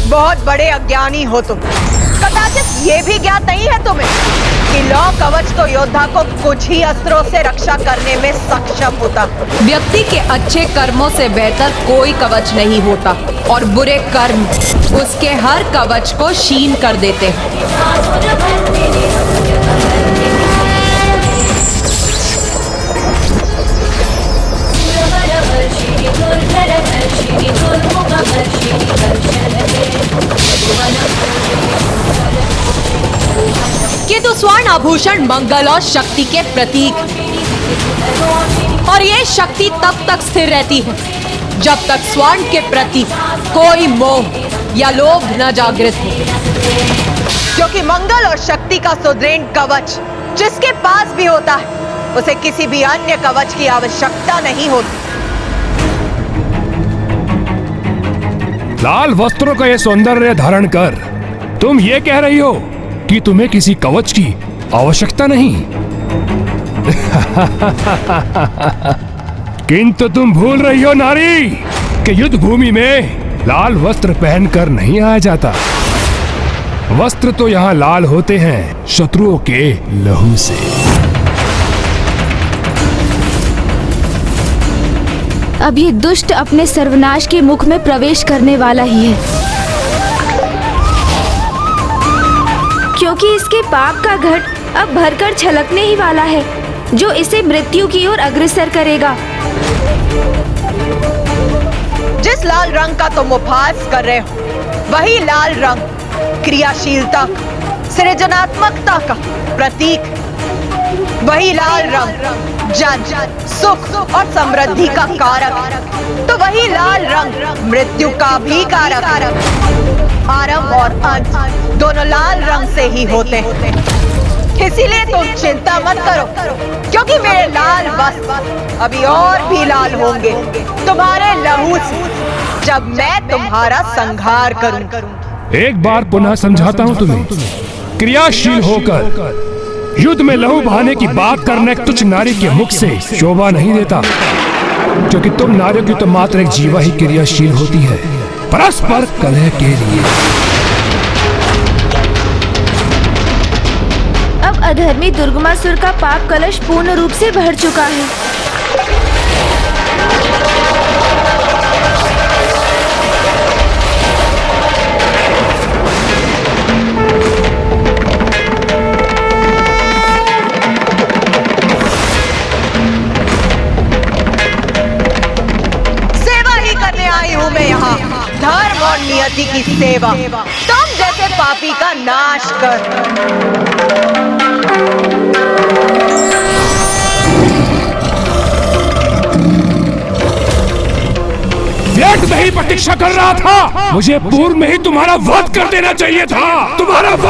बहुत बड़े अज्ञानी हो तुम। कदाचित ये भी ज्ञात नहीं है तुम्हें कि लौ कवच तो योद्धा को कुछ ही अस्त्रों से रक्षा करने में सक्षम होता। व्यक्ति के अच्छे कर्मों से बेहतर कोई कवच नहीं होता और बुरे कर्म उसके हर कवच को क्षीण कर देते हैं। किंतु स्वर्ण आभूषण मंगल और शक्ति के प्रतीक, और ये शक्ति तब तक स्थिर रहती है जब तक स्वर्ण के प्रति कोई मोह या लोभ न जागृत हो। क्योंकि मंगल और शक्ति का सुदृढ़ कवच जिसके पास भी होता है उसे किसी भी अन्य कवच की आवश्यकता नहीं होती। लाल वस्त्रों का ये सौंदर्य धारण कर तुम ये कह रही हो कि तुम्हें किसी कवच की आवश्यकता नहीं। किंतु तुम भूल रही हो नारी कि युद्ध भूमि में लाल वस्त्र पहनकर नहीं आया जाता। वस्त्र तो यहाँ लाल होते हैं शत्रुओं के लहू से। अब ये दुष्ट अपने सर्वनाश के मुख में प्रवेश करने वाला ही है, क्योंकि इसके पाप का घट अब भरकर छलकने ही वाला है, जो इसे मृत्यु की ओर अग्रसर करेगा। जिस लाल रंग का तुम उपहास कर रहे हो वही लाल रंग क्रियाशीलता का, सृजनात्मकता का प्रतीक। वही लाल रंग जन, सुख और समृद्धि का कारक, तो वही लाल रंग मृत्यु का भी कारक। आरंभ और अंत दोनों लाल रंग से ही होते हैं। इसीलिए तुम चिंता मत करो, क्योंकि मेरे लाल वस्त्र अभी और भी लाल होंगे तुम्हारे लहू से, जब मैं तुम्हारा संहार करूं। एक बार पुनः समझाता हूँ तुम्हें, क्रियाशील होकर युद्ध में लहू बहाने की बात करना एक तुच्छ नारी के मुख से शोभा नहीं देता, क्योंकि तुम नारियों की तो मात्र एक जीवा ही क्रियाशील होती है परस्पर कलह के लिए। अब अधर्मी दुर्गमासुर का पाप कलश पूर्ण रूप से भर चुका है। धर्म और नियति की सेवा, तुम जैसे पापी का नाश कर। व्यर्थ में ही प्रतीक्षा कर रहा था, मुझे पूर्व में ही तुम्हारा वध कर देना चाहिए था। तुम्हारा वध,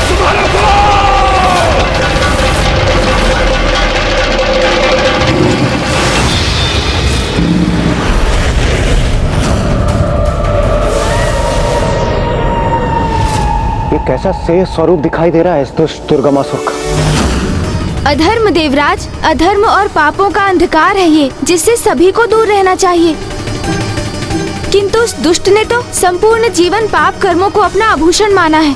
तुम्हारा वध। ये कैसा शेष स्वरूप दिखाई दे रहा है इस दुष्ट दुर्गमासुर का। अधर्म देवराज, अधर्म और पापों का अंधकार है ये, जिससे सभी को दूर रहना चाहिए। किंतु उस दुष्ट ने तो संपूर्ण जीवन पाप कर्मों को अपना आभूषण माना है,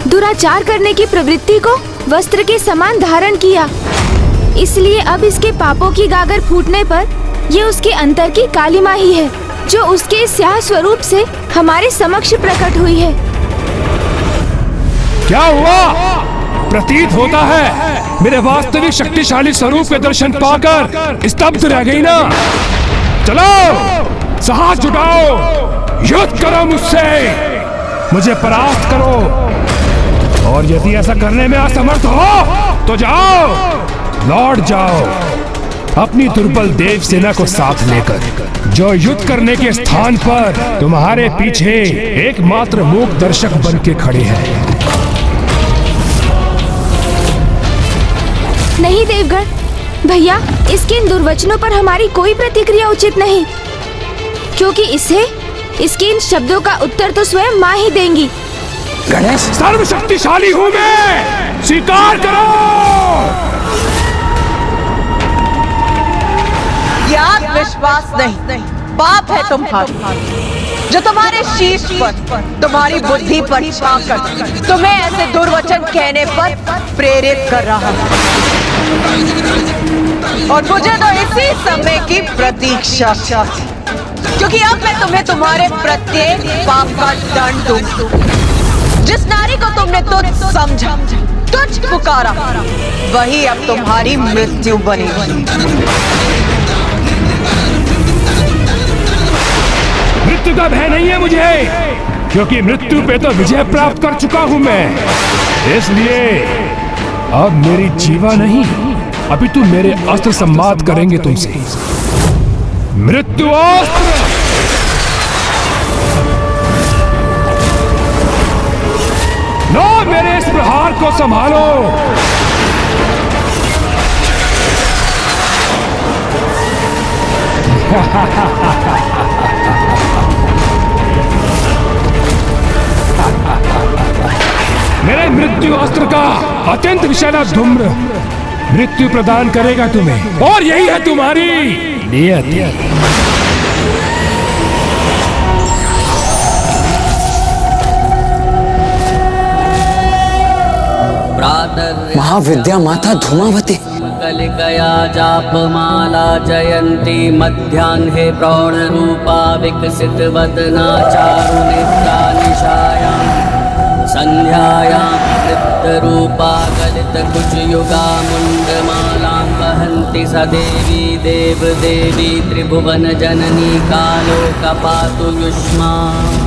दुराचार करने की प्रवृत्ति को वस्त्र के समान धारण किया। इसलिए अब इसके पापों की गागर फूटने पर ये उसके अंतर की कालिमा ही है, जो उसके स्याह स्वरूप से हमारे समक्ष प्रकट हुई है। क्या हुआ? प्रतीत होता है मेरे वास्तविक शक्तिशाली स्वरूप के दर्शन पाकर स्तब्ध रह गई ना? चलो साहस जुटाओ, युद्ध करो मुझसे, मुझे परास्त करो, और यदि ऐसा करने में असमर्थ हो तो जाओ, लौट जाओ अपनी दुर्बल देव सेना को साथ लेकर, जो युद्ध करने के स्थान पर तुम्हारे पीछे एकमात्र मूक दर्शक बन के खड़े हैं। नहीं देवगण भैया, इसके इन दुर्वचनों पर हमारी कोई प्रतिक्रिया उचित नहीं, क्योंकि इसके इन शब्दों का उत्तर तो स्वयं माँ ही देंगी। गणेश, सर्वशक्तिशाली हूँ मैं, स्वीकार करो। यह विश्वास नहीं, पाप है तुम्हारा, जो तुम्हारे शीश पर, तुम्हारी बुद्धि पर छाकर तुम्हें ऐसे दुर्वचन कहने पर प्रेरित कर रहा है। और मुझे तो इसी समय की प्रतीक्षा थी, क्योंकि अब मैं तुम्हें तुम्हारे प्रत्येक पाप का दंड दूंगी। जिस नारी को तुमने तुच्छ समझा, तुच्छ पुकारा, वही अब तुम्हारी मृत्यु बनेगी। मृत्यु का भय नहीं है मुझे, क्योंकि मृत्यु पे तो विजय प्राप्त कर चुका हूं मैं। इसलिए अब मेरी जीवा नहीं, अभी तू मेरे अस्त्र संवाद करेंगे तुमसे। मृत्यु अस्त्र! लो मेरे इस प्रहार को संभालो। मेरे मृत्यु अस्त्र का अत्यंत विषैला धूम्र मृत्यु प्रदान करेगा तुम्हें, और यही है तुम्हारी नियत। महाविद्या माता धूमावती कलिकया जापमाला जयंती मध्याह्ने प्रौढ़रूपा विकसित वदना चारुनेत्रा निशायां संध्यायां नृत्यरूपा गलित कुचयुगा मुंडमालां वहन्ति स देवी देवदेवी त्रिभुवन जननी कालोकपातु युष्मान्।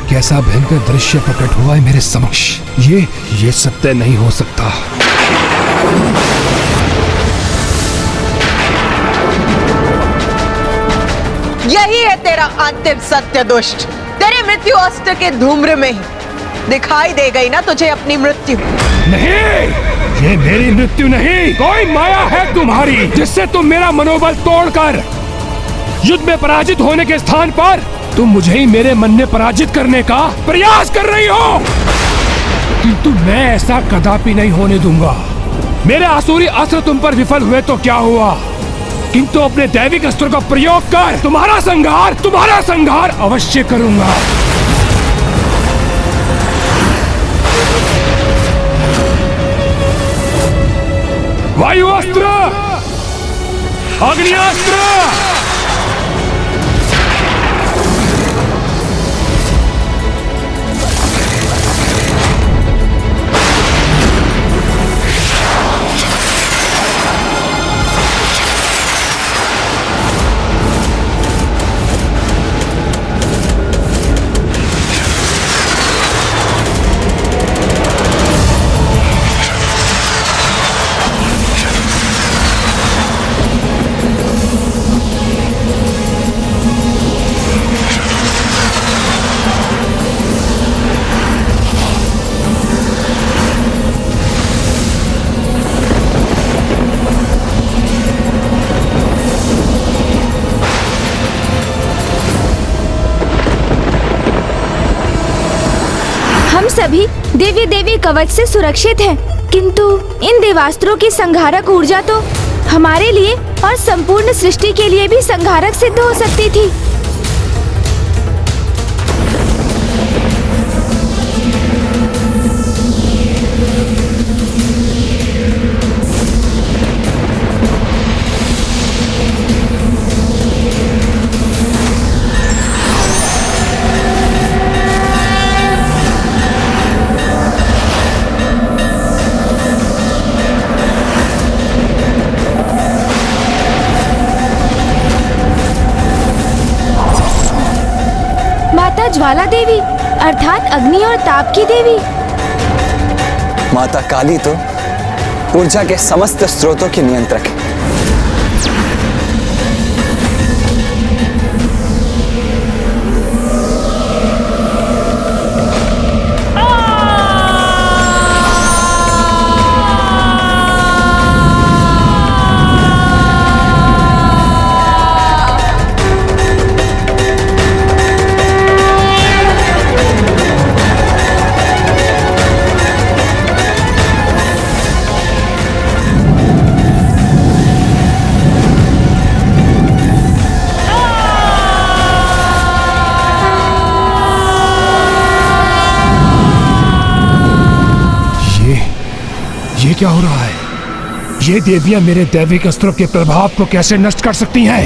कैसा भयंकर दृश्य प्रकट हुआ है मेरे समक्ष। ये सत्य नहीं हो सकता। यही है तेरा अंतिम सत्य दुष्ट। तेरे मृत्यु अस्त्र के धूम्र में ही दिखाई दे गई ना तुझे अपनी मृत्यु। नहीं, ये मेरी मृत्यु नहीं, कोई माया है तुम्हारी, जिससे तुम मेरा मनोबल तोड़कर युद्ध में पराजित होने के स्थान पर तुम मुझे ही मेरे मन में पराजित करने का प्रयास कर रही हो। किंतु मैं ऐसा कदापि नहीं होने दूंगा। मेरे आसुरी अस्त्र तुम पर विफल हुए तो क्या हुआ, किंतु अपने दैविक अस्त्र का प्रयोग कर तुम्हारा संहार अवश्य करूंगा। वायु अस्त्र, अग्नियास्त्र, सभी देवी देवी कवच से सुरक्षित हैं, किंतु इन देवास्त्रों की संहारक ऊर्जा तो हमारे लिए और संपूर्ण सृष्टि के लिए भी संहारक सिद्ध हो सकती थी। अर्थात अग्नि और ताप की देवी। माता काली तो ऊर्जा के समस्त स्रोतों की नियंत्रक है। ये क्या हो रहा है? ये देवियां मेरे दैविक अस्त्रों के प्रभाव को कैसे नष्ट कर सकती हैं?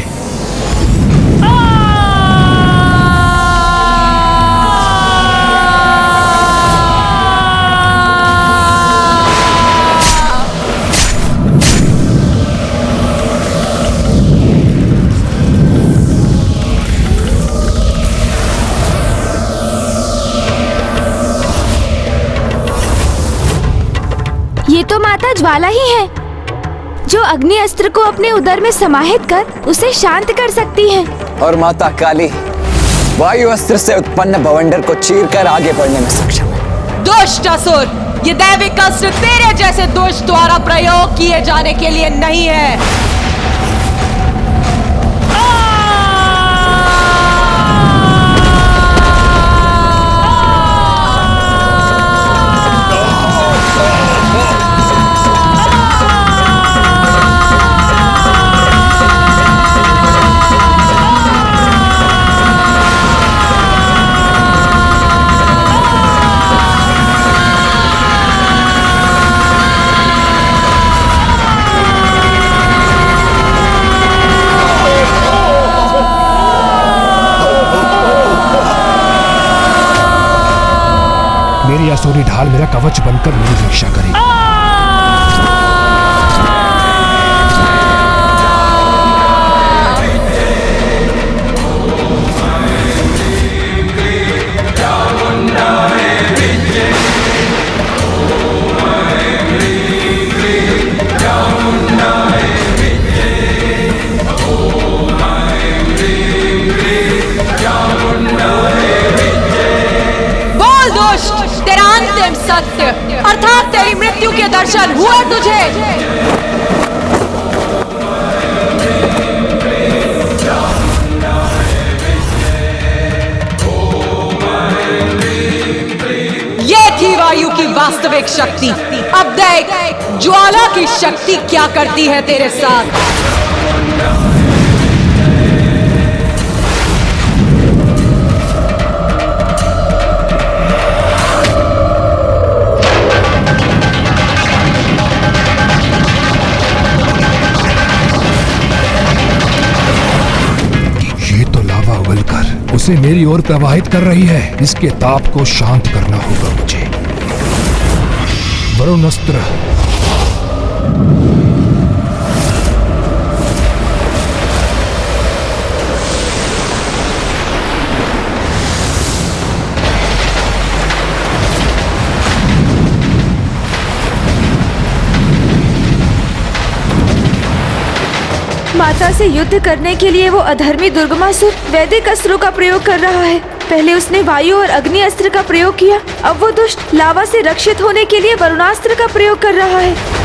ये तो माता ज्वाला ही है, जो अग्नि अस्त्र को अपने उदर में समाहित कर उसे शांत कर सकती है। और माता काली वायु अस्त्र से उत्पन्न बवंडर को चीरकर आगे बढ़ने में सक्षम है। दुष्ट असुर, ये दैविक अस्त्र तेरे जैसे दुष्ट द्वारा प्रयोग किए जाने के लिए नहीं है। मेरी असुरी ढाल मेरा कवच बनकर मेरी रक्षा करेगी। सत्य अर्थात तेरी मृत्यु के दर्शन हुए तुझे। ये थी वायु की वास्तविक शक्ति। अब देख ज्वाला की शक्ति क्या करती है तेरे साथ। उसे मेरी ओर प्रवाहित कर रही है। इसके ताप को शांत करना होगा मुझे। वरुण अस्त्र। माता से युद्ध करने के लिए वो अधर्मी दुर्गमासुर वैदिक अस्त्रों का प्रयोग कर रहा है। पहले उसने वायु और अग्नि अस्त्र का प्रयोग किया, अब वो दुष्ट लावा से रक्षित होने के लिए वरुणास्त्र का प्रयोग कर रहा है।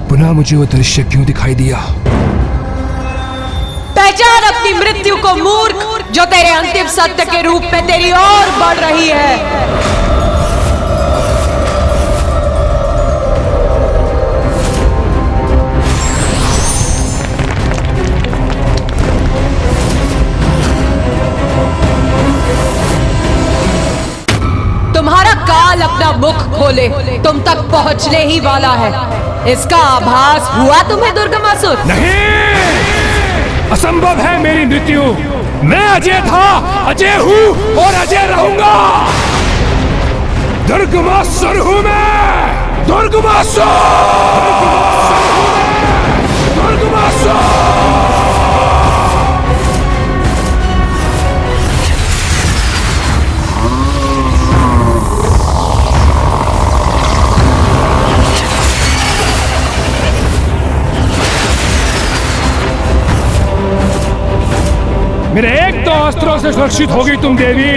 पुनः मुझे वो दृश्य क्यों दिखाई दिया? पहचान अपनी मृत्यु को मूर्ख, जो तेरे अंतिम सत्य के रूप में तेरी ओर बढ़ रही है। अपना मुख खोले तुम तक पहुंचने ही वाला है। इसका आभास हुआ तुम्हें दुर्गमासुर? नहीं, असंभव है मेरी मृत्यु। मैं अजय था, अजय हूँ और अजय रहूंगा। दुर्गमासुर हूँ मैं, दुर्गमासुर, दुर्गमासुर। मेरे एक तो अस्त्रों से सुरक्षित होगी तुम देवी,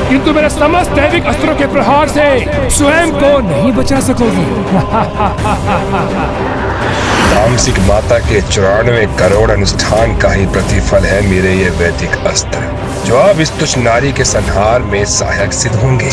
किंतु मेरे समस्त दैविक अस्त्रों के प्रहार से स्वयं को नहीं बचा सकोगी। तामसिक माता के 94 करोड़ अनुष्ठान का ही प्रतिफल है मेरे ये वैदिक अस्त्र, जो अब इस तुच्छ नारी के संहार में सहायक सिद्ध होंगे।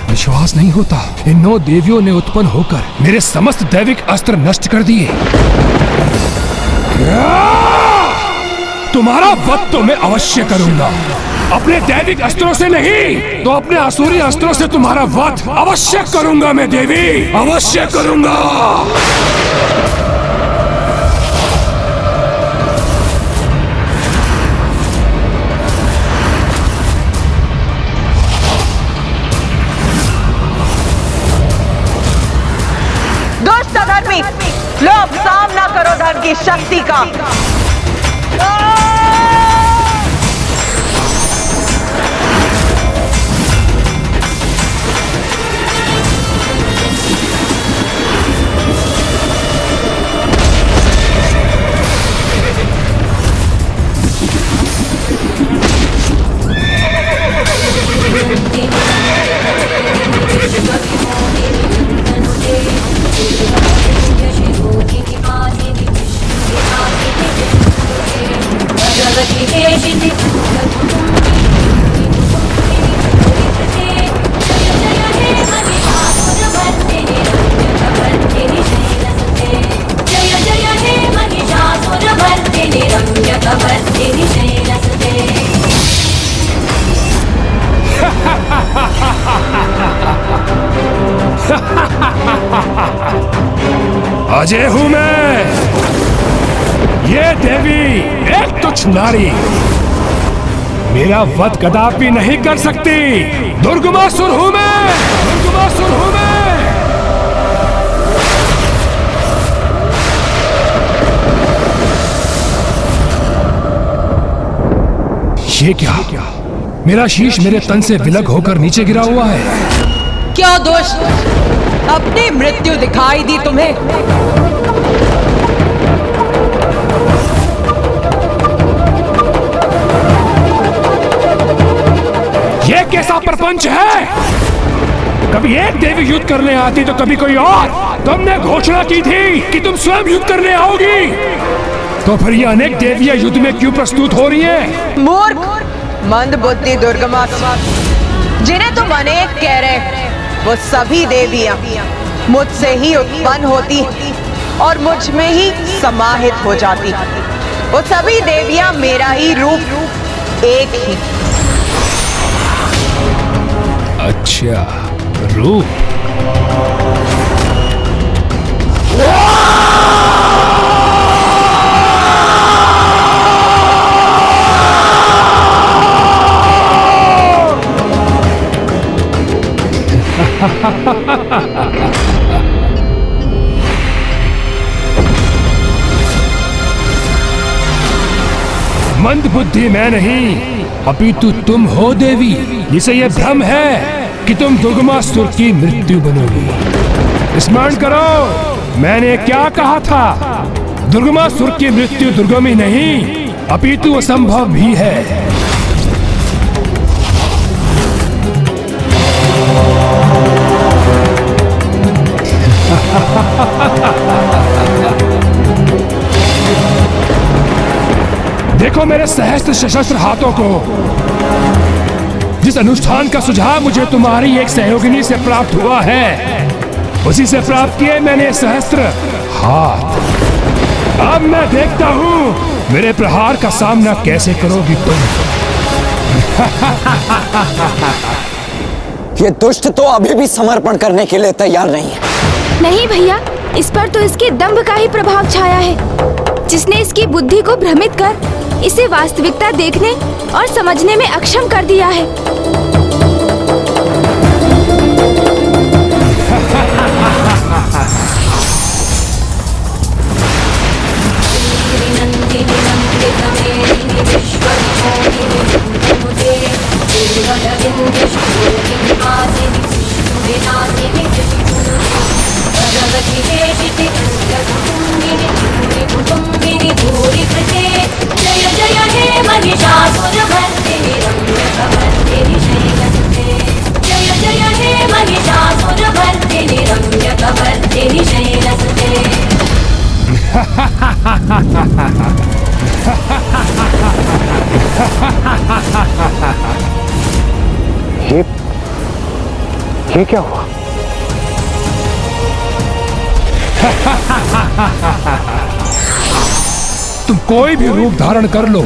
विश्वास नहीं होता, इन 9 देवियों ने उत्पन्न होकर मेरे समस्त दैविक अस्त्र नष्ट कर दिए। तुम्हारा वध तो मैं अवश्य करूंगा, अपने दैविक अस्त्रों से नहीं तो अपने आसुरी अस्त्रों से तुम्हारा वध अवश्य करूंगा मैं देवी, अवश्य करूंगा। दुष्ट अधर्मी, लो अब सामना करो धन की शक्ति का। अजय हूं मैं, ये देवी एक तुच्छ नारी मेरा वध कदापि नहीं कर सकती। दुर्गमासुर हूं मैं, दुर्गमासुर हूं मैं। ये क्या? मेरा शीश मेरे तन से विलग होकर नीचे गिरा हुआ है। क्यों दुष्ट, अपनी मृत्यु दिखाई दी तुम्हें? ये कैसा प्रपंच है? कभी एक देवी युद्ध करने आती तो कभी कोई और। तुमने घोषणा की थी कि तुम स्वयं युद्ध करने आओगी, तो फिर ये अनेक देवियां युद्ध में क्यों प्रस्तुत हो रही हैं? मूर्ख, मंद बुद्धि दुर्गमासुर, जिन्हें तुम अनेक कह रहे, वो सभी देवियां मुझसे ही उत्पन्न होती और मुझ में ही समाहित हो जाती। वो सभी देवियां मेरा ही रूप, एक ही। अच्छा, रूप। मंद बुद्धि मैं नहीं, अपितु तुम हो देवी, जिसे यह भ्रम है कि तुम दुर्गमासुर की मृत्यु बनोगी। स्मरण करो मैंने क्या कहा था, दुर्गमासुर की मृत्यु दुर्गम ही नहीं अपितु असंभव भी है। मेरे सहस्त्र सशस्त्र हाथों को। जिस अनुष्ठान का सुझाव मुझे तुम्हारी एक सहयोगिनी से प्राप्त हुआ है, उसी से प्राप्त किए मैंने सहस्त्र हाथ। अब मैं देखता हूं मेरे प्रहार का सामना कैसे करोगी तुम। ये दुष्ट तो अभी भी समर्पण करने के लिए तैयार नहीं है। नहीं भैया, इस पर तो इसके दंभ का ही प्रभाव छाया है, जिसने इसकी बुद्धि को भ्रमित कर इसे वास्तविकता देखने और समझने में अक्षम कर दिया है। जय जय हे महिषासुरमर्दिनी रम्यकवर्दिनी शैलसुते। जय जय हे महिषासुरमर्दिनी रम्यकवर्दिनी शैलसुते। ये क्या हुआ? तुम कोई भी रूप धारण कर लो,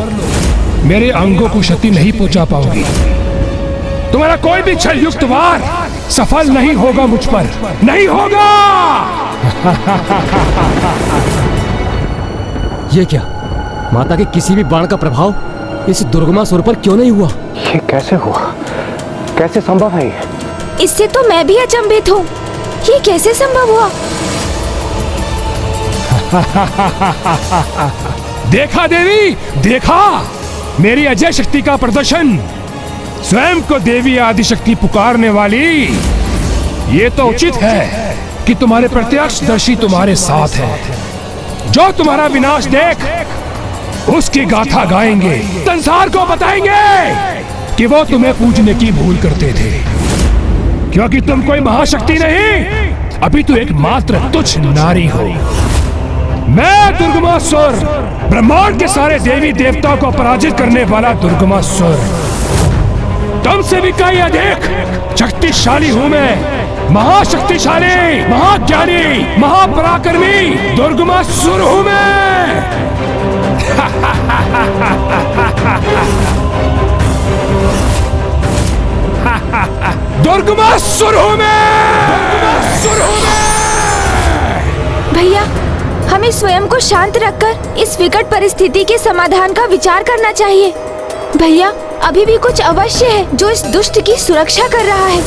मेरे अंगों को क्षति नहीं पहुंचा पाओगी। तुम्हारा कोई भी छल युक्त वार सफल नहीं होगा मुझ पर, नहीं होगा। ये क्या? माता के किसी भी बाण का प्रभाव इस दुर्गमासुर पर क्यों नहीं हुआ? ये कैसे हुआ? कैसे संभव है ये? इससे तो मैं भी अचंभित हूँ। ये कैसे संभव हुआ? देखा देवी, देखा मेरी अजय शक्ति का प्रदर्शन। स्वयं को देवी आदिशक्ति पुकारने वाली। ये तो उचित है कि तुम्हारे प्रत्यक्षदर्शी तुम्हारे साथ है। जो तुम्हारा विनाश देख उसकी गाथा गाएंगे, संसार को बताएंगे कि वो तुम्हें पूजने की भूल करते थे, क्योंकि तुम कोई महाशक्ति नहीं, अभी तो एक मात्र तुच्छ नारी हो। मैं दुर्गमासुर, ब्रह्मांड के सारे देवी देवताओं को पराजित करने वाला दुर्गमासुर, तुमसे भी कहीं अधिक शक्तिशाली हूं मैं। महाशक्तिशाली, महाज्ञानी, महापराक्रमी दुर्गमासुर हूं मैं। दुर्गमासुर हूं मैं। भैया, हमें स्वयं को शांत रखकर इस विकट परिस्थिति के समाधान का विचार करना चाहिए। भैया, अभी भी कुछ अवश्य है जो इस दुष्ट की सुरक्षा कर रहा है।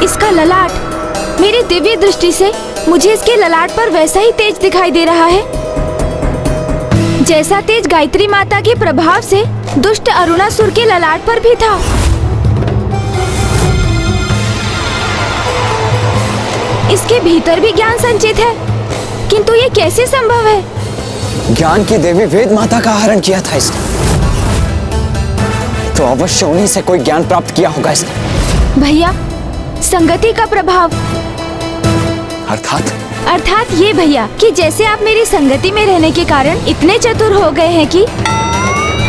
इसका ललाट, मेरी दिव्य दृष्टि से मुझे इसके ललाट पर वैसा ही तेज दिखाई दे रहा है जैसा तेज गायत्री माता के प्रभाव से दुष्ट अरुणासुर के ललाट पर भी था। इसके भीतर भी ज्ञान संचित है, किंतु ये कैसे संभव है? ज्ञान की देवी वेद माता का हरण किया था इसने, तो अवश्य उन्हीं से कोई ज्ञान प्राप्त किया होगा इसने। भैया, संगति का प्रभाव। अर्थात ये भैया कि जैसे आप मेरी संगति में रहने के कारण इतने चतुर हो गए हैं कि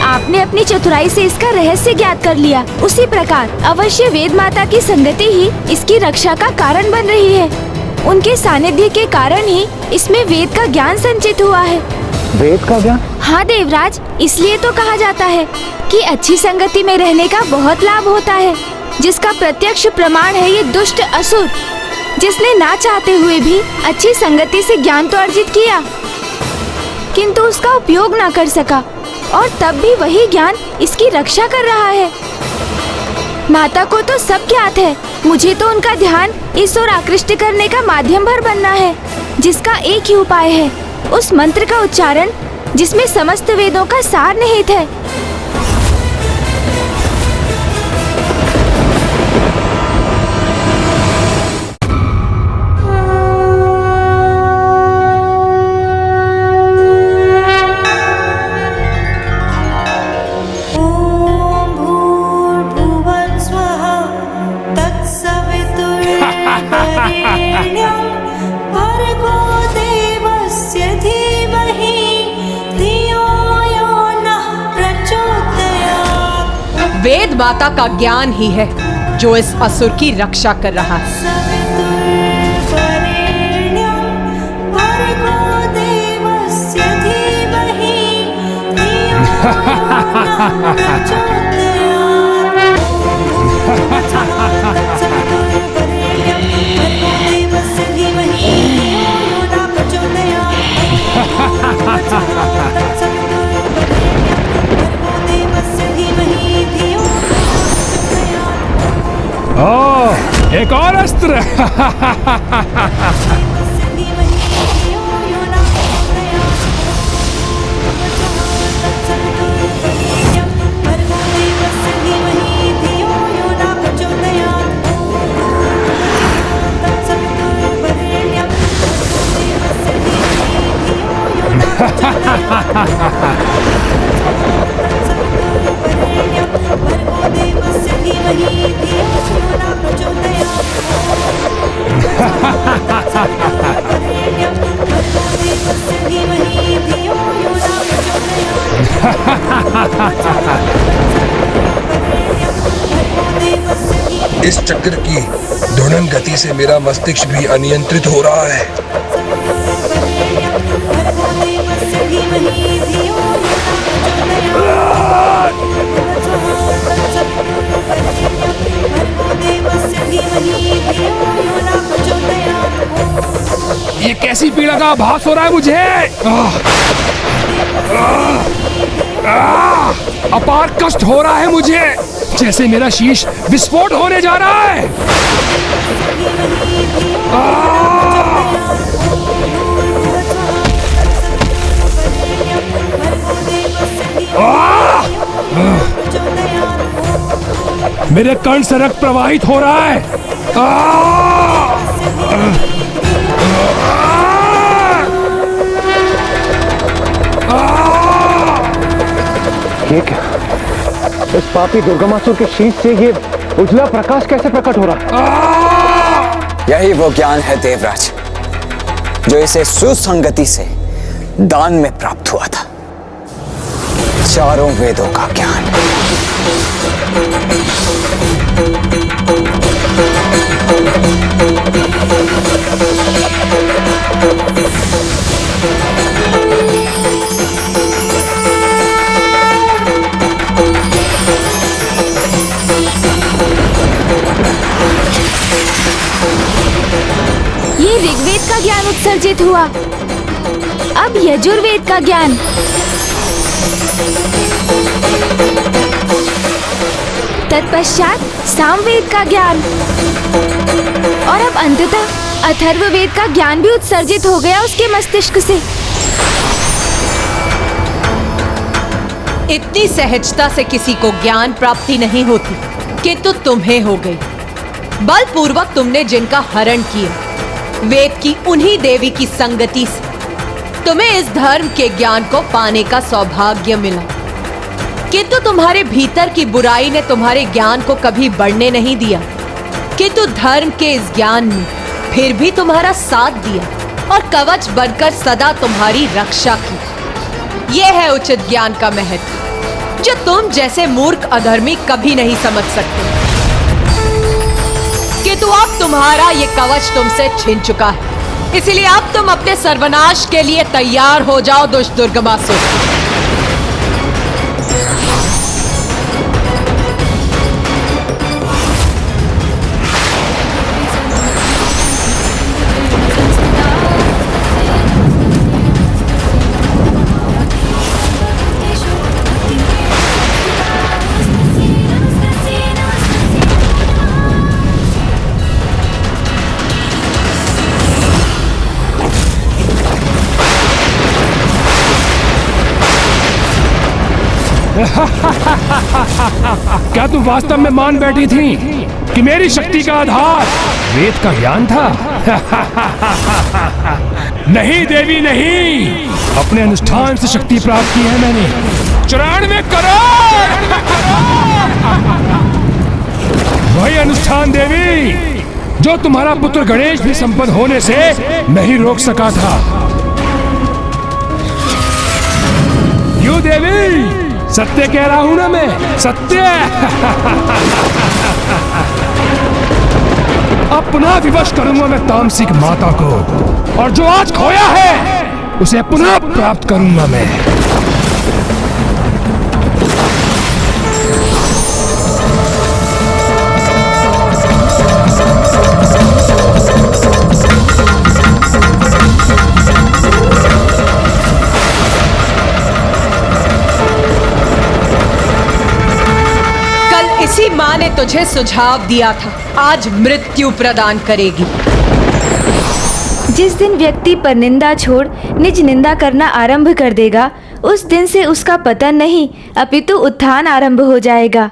आपने अपनी चतुराई से इसका रहस्य ज्ञात कर लिया, उसी प्रकार अवश्य वेद माता की संगति ही इसकी रक्षा का कारण बन रही है। उनके सानिध्य के कारण ही इसमें वेद का ज्ञान संचित हुआ है। वेद का ज्ञान? हाँ देवराज, इसलिए तो कहा जाता है कि अच्छी संगति में रहने का बहुत लाभ होता है, जिसका प्रत्यक्ष प्रमाण है ये दुष्ट असुर, जिसने ना चाहते हुए भी अच्छी संगति से ज्ञान तो अर्जित किया, किंतु उसका उपयोग ना कर सका, और तब भी वही ज्ञान इसकी रक्षा कर रहा है। माता को तो सब ज्ञात है, मुझे तो उनका ध्यान इस ओर आकृष्ट करने का माध्यम भर बनना है, जिसका एक ही उपाय है, उस मंत्र का उच्चारण जिसमें समस्त वेदों का सार निहित है। वेद माता का ज्ञान ही है जो इस असुर की रक्षा कर रहा है। ओह, एक और अस्त्र। इस चक्र की ध्वनिन गति से मेरा मस्तिष्क भी अनियंत्रित हो रहा है। ये कैसी पीड़ा का आभास हो रहा है मुझे। अपार कष्ट हो रहा है मुझे, जैसे मेरा शीश विस्फोट होने जा रहा है। मेरे कर्ण से रक्त प्रवाहित हो रहा है। ये क्या? इस पापी दुर्गमासुर के शीश से ये उजला प्रकाश कैसे प्रकट हो रहा है? यही वो ज्ञान है देवराज, जो इसे सुसंगति से दान में प्राप्त हुआ था। चारों वेदों का ज्ञान। ये ऋग्वेद का ज्ञान उत्सर्जित हुआ, अब यजुर्वेद का ज्ञान। तत्पश्चात सामवेद का ज्ञान और अब अंततः अथर्ववेद का ज्ञान भी उत्सर्जित हो गया उसके मस्तिष्क से। इतनी सहजता से किसी को ज्ञान प्राप्ति नहीं होती, किंतु तुम्हें हो गई। बलपूर्वक तुमने जिनका हरण किया, वेद की उन्हीं देवी की संगति से तुम्हें इस धर्म के ज्ञान को पाने का सौभाग्य मिला। किंतु तुम्हारे भीतर की बुराई ने तुम्हारे ज्ञान को कभी बढ़ने नहीं दिया, किंतु धर्म के इस ज्ञान ने फिर भी तुम्हारा साथ दिया और कवच बनकर सदा तुम्हारी रक्षा की। यह है उचित ज्ञान का महत्व, जो तुम जैसे मूर्ख अधर्मी कभी नहीं समझ सकते। किंतु अब तुम्हारा ये कवच तुमसे छिन चुका है, इसलिए अब तुम अपने सर्वनाश के लिए तैयार हो जाओ दुष्ट दुर्गमासुर। क्या तुम वास्तव में मान बैठी थी कि मेरी शक्ति का आधार वेद का ज्ञान था? नहीं देवी नहीं, अपने अनुष्ठान से शक्ति प्राप्त की है मैंने। 94 करोड़ वही अनुष्ठान देवी जो तुम्हारा पुत्र गणेश भी संपन्न होने से नहीं रोक सका था। यू देवी सत्य कह रहा हूं ना मैं, सत्य। अपना विवश करूंगा मैं तामसिक माता को, और जो आज खोया है उसे पुनः प्राप्त करूंगा मैं। इसी माँ ने तुझे सुझाव दिया था, आज मृत्यु प्रदान करेगी। जिस दिन व्यक्ति पर निंदा छोड़ निज निंदा करना आरंभ कर देगा, उस दिन से उसका पतन नहीं अपितु उत्थान आरंभ हो जाएगा।